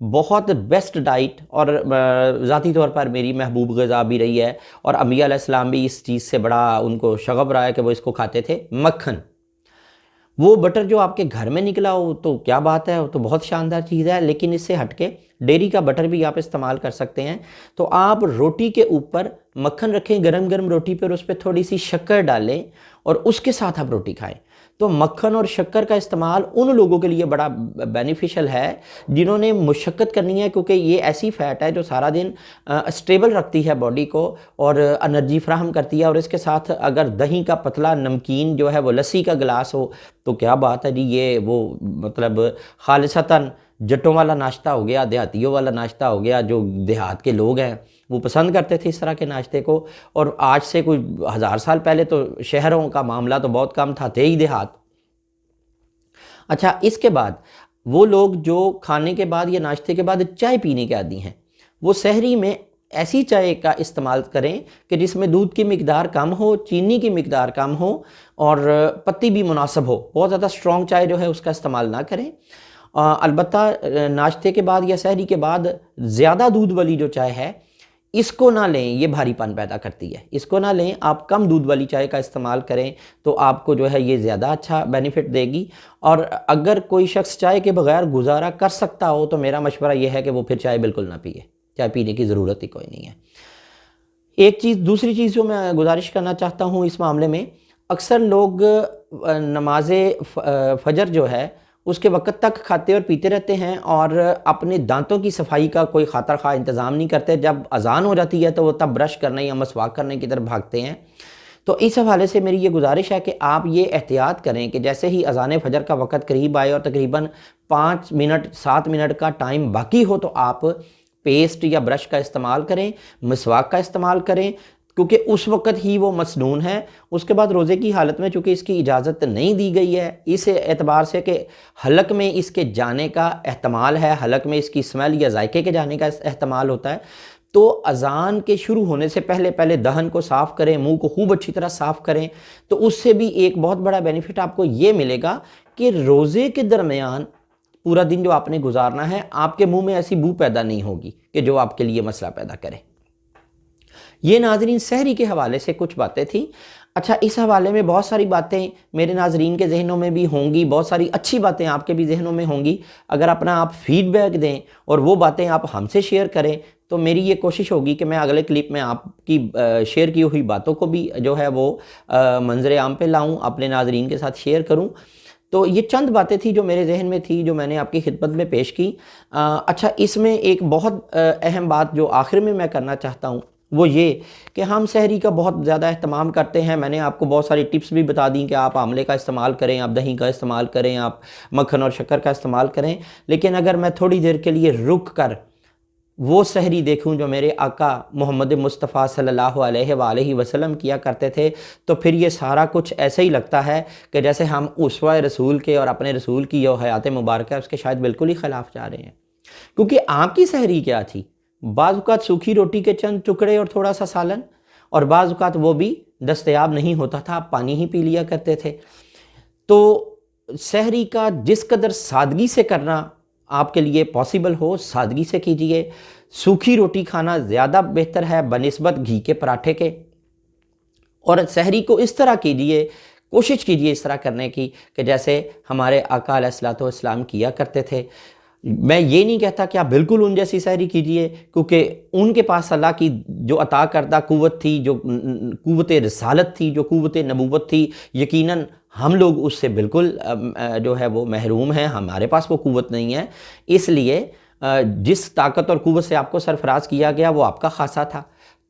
بہت best diet اور ذاتی طور پر میری محبوب غذا بھی رہی ہے، اور انبیاء علیہ السلام بھی اس چیز سے بڑا ان کو شغف رہا ہے کہ وہ اس کو کھاتے تھے، مکھن۔ وہ بٹر جو آپ کے گھر میں نکلا ہو تو کیا بات ہے، وہ تو بہت شاندار چیز ہے، لیکن اس سے ہٹ کے ڈیری کا بٹر بھی آپ استعمال کر سکتے ہیں۔ تو آپ روٹی کے اوپر مکھن رکھیں، گرم گرم روٹی پر، اس پہ تھوڑی سی شکر ڈالیں اور اس کے ساتھ آپ روٹی کھائیں۔ تو مکھن اور شکر کا استعمال ان لوگوں کے لیے بڑا بینیفیشل ہے جنہوں نے مشقت کرنی ہے، کیونکہ یہ ایسی فیٹ ہے جو سارا دن اسٹیبل رکھتی ہے باڈی کو اور انرجی فراہم کرتی ہے، اور اس کے ساتھ اگر دہی کا پتلا نمکین جو ہے وہ لسی کا گلاس ہو تو کیا بات ہے جی، یہ وہ مطلب خالصتاً جٹوں والا ناشتہ ہو گیا، دیہاتیوں والا ناشتہ ہو گیا۔ جو دیہات کے لوگ ہیں وہ پسند کرتے تھے اس طرح کے ناشتے کو، اور آج سے کوئی 1000 سال پہلے تو شہروں کا معاملہ تو بہت کم تھا، تھے ہی دیہات۔ اچھا، اس کے بعد وہ لوگ جو کھانے کے بعد یا ناشتے کے بعد چائے پینے کے عادی ہیں، وہ سحری میں ایسی چائے کا استعمال کریں کہ جس میں دودھ کی مقدار کم ہو، چینی کی مقدار کم ہو اور پتی بھی مناسب ہو۔ بہت زیادہ اسٹرانگ چائے جو ہے اس کا استعمال نہ کریں۔ البتہ ناشتے کے بعد یا سحری کے بعد زیادہ دودھ والی جو چائے ہے اس کو نہ لیں، یہ بھاری پن پیدا کرتی ہے، اس کو نہ لیں۔ آپ کم دودھ والی چائے کا استعمال کریں تو آپ کو جو ہے یہ زیادہ اچھا بینیفٹ دے گی۔ اور اگر کوئی شخص چائے کے بغیر گزارا کر سکتا ہو تو میرا مشورہ یہ ہے کہ وہ پھر چائے بالکل نہ پیے، چائے پینے کی ضرورت ہی کوئی نہیں ہے۔ ایک چیز، دوسری چیز جو میں گزارش کرنا چاہتا ہوں اس معاملے میں، اکثر لوگ نماز فجر جو ہے اس کے وقت تک کھاتے اور پیتے رہتے ہیں اور اپنے دانتوں کی صفائی کا کوئی خاطر خواہ انتظام نہیں کرتے۔ جب اذان ہو جاتی ہے تو وہ تب برش کرنے یا مسواک کرنے کی طرف بھاگتے ہیں۔ تو اس حوالے سے میری یہ گزارش ہے کہ آپ یہ احتیاط کریں کہ جیسے ہی اذان فجر کا وقت قریب آئے اور تقریباً 5 منٹ 7 منٹ کا ٹائم باقی ہو تو آپ پیسٹ یا برش کا استعمال کریں، مسواک کا استعمال کریں، کیونکہ اس وقت ہی وہ مسنون ہے۔ اس کے بعد روزے کی حالت میں چونکہ اس کی اجازت نہیں دی گئی ہے، اس اعتبار سے کہ حلق میں اس کے جانے کا احتمال ہے، حلق میں اس کی اسمیل یا ذائقے کے جانے کا احتمال ہوتا ہے، تو اذان کے شروع ہونے سے پہلے دہن کو صاف کریں، منہ کو خوب اچھی طرح صاف کریں۔ تو اس سے بھی ایک بہت بڑا بینیفٹ آپ کو یہ ملے گا کہ روزے کے درمیان پورا دن جو آپ نے گزارنا ہے، آپ کے منہ میں ایسی بو پیدا نہیں ہوگی کہ جو آپ کے لیے مسئلہ پیدا کرے۔ یہ ناظرین سحری کے حوالے سے کچھ باتیں تھیں۔ اچھا، اس حوالے میں بہت ساری باتیں میرے ناظرین کے ذہنوں میں بھی ہوں گی، بہت ساری اچھی باتیں آپ کے بھی ذہنوں میں ہوں گی۔ اگر اپنا آپ فیڈ بیک دیں اور وہ باتیں آپ ہم سے شیئر کریں تو میری یہ کوشش ہوگی کہ میں اگلے کلپ میں آپ کی شیئر کی ہوئی باتوں کو بھی جو ہے وہ منظر عام پہ لاؤں، اپنے ناظرین کے ساتھ شیئر کروں۔ تو یہ چند باتیں تھیں جو میرے ذہن میں تھی، جو میں نے آپ کی خدمت میں پیش کی۔ اچھا، اس میں ایک بہت اہم بات جو آخر میں کرنا چاہتا ہوں وہ یہ کہ ہم سحری کا بہت زیادہ اہتمام کرتے ہیں۔ میں نے آپ کو بہت ساری ٹپس بھی بتا دیں کہ آپ آملے کا استعمال کریں، آپ دہی کا استعمال کریں، آپ مکھن اور شکر کا استعمال کریں، لیکن اگر میں تھوڑی دیر کے لیے رک کر وہ سحری دیکھوں جو میرے آقا محمد مصطفیٰ صلی اللہ علیہ وآلہ وسلم کیا کرتے تھے تو پھر یہ سارا کچھ ایسے ہی لگتا ہے کہ جیسے ہم اسوہ رسول کے اور اپنے رسول کی جو حیات مبارکہ ہے اس کے شاید بالکل ہی خلاف جا رہے ہیں۔ کیونکہ آپ کی سحری کیا تھی؟ بعض اوقات سوکھی روٹی کے چند ٹکڑے اور تھوڑا سا سالن، اور بعض اوقات وہ بھی دستیاب نہیں ہوتا تھا، آپ پانی ہی پی لیا کرتے تھے۔ تو سحری کا جس قدر سادگی سے کرنا آپ کے لیے پاسبل ہو، سادگی سے کیجئے۔ سوکھی روٹی کھانا زیادہ بہتر ہے بنسبت گھی کے پراٹھے کے، اور سحری کو اس طرح کیجئے، کوشش کیجئے اس طرح کرنے کی کہ جیسے ہمارے آقا علیہ الصلوۃ والسلام کیا کرتے تھے۔ میں یہ نہیں کہتا کہ آپ بالکل ان جیسی سحری کیجئے، کیونکہ ان کے پاس اللہ کی جو عطا کردہ قوت تھی، جو قوت رسالت تھی، جو قوت نبوت تھی، یقیناً ہم لوگ اس سے بالکل جو ہے وہ محروم ہیں، ہمارے پاس وہ قوت نہیں ہے۔ اس لیے جس طاقت اور قوت سے آپ کو سرفراز کیا گیا وہ آپ کا خاصہ تھا۔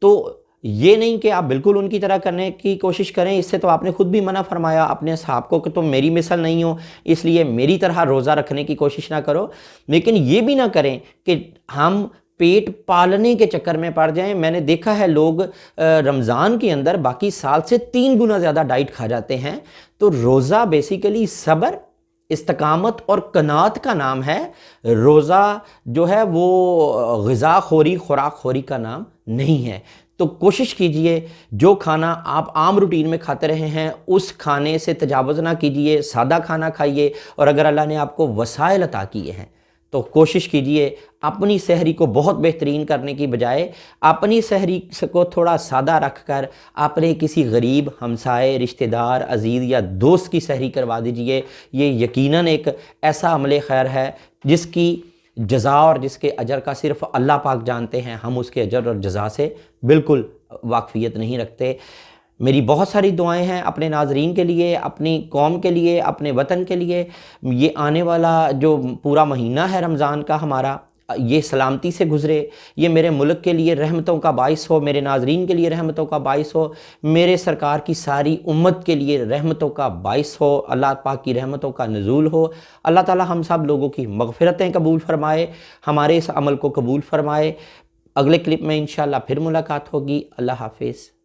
تو یہ نہیں کہ آپ بالکل ان کی طرح کرنے کی کوشش کریں، اس سے تو آپ نے خود بھی منع فرمایا اپنے اصحاب کو کہ تم میری مثل نہیں ہو، اس لیے میری طرح روزہ رکھنے کی کوشش نہ کرو۔ لیکن یہ بھی نہ کریں کہ ہم پیٹ پالنے کے چکر میں پڑ جائیں۔ میں نے دیکھا ہے لوگ رمضان کے اندر باقی سال سے 3 گنا زیادہ ڈائٹ کھا جاتے ہیں۔ تو روزہ بیسیکلی صبر، استقامت اور قناعت کا نام ہے۔ روزہ جو ہے وہ غذا خوری، خوراک خوری کا نام نہیں ہے۔ تو کوشش کیجئے جو کھانا آپ عام روٹین میں کھاتے رہے ہیں اس کھانے سے تجاوز نہ کیجئے، سادہ کھانا کھائیے، اور اگر اللہ نے آپ کو وسائل عطا کیے ہیں تو کوشش کیجئے اپنی سحری کو بہت بہترین کرنے کی بجائے اپنی سحری کو تھوڑا سادہ رکھ کر اپنے کسی غریب ہمسائے، رشتہ دار، عزیز یا دوست کی سحری کروا دیجئے۔ یہ یقیناً ایک ایسا عمل خیر ہے جس کی جزا اور جس کے اجر کا صرف اللہ پاک جانتے ہیں، ہم اس کے اجر اور جزا سے بالکل واقفیت نہیں رکھتے۔ میری بہت ساری دعائیں ہیں اپنے ناظرین کے لیے، اپنی قوم کے لیے، اپنے وطن کے لیے۔ یہ آنے والا جو پورا مہینہ ہے رمضان کا ہمارا، یہ سلامتی سے گزرے، یہ میرے ملک کے لیے رحمتوں کا باعث ہو، میرے ناظرین کے لیے رحمتوں کا باعث ہو، میرے سرکار کی ساری امت کے لیے رحمتوں کا باعث ہو، اللہ پاک کی رحمتوں کا نزول ہو۔ اللہ تعالی ہم سب لوگوں کی مغفرتیں قبول فرمائے، ہمارے اس عمل کو قبول فرمائے۔ اگلے کلپ میں انشاءاللہ پھر ملاقات ہوگی۔ اللہ حافظ۔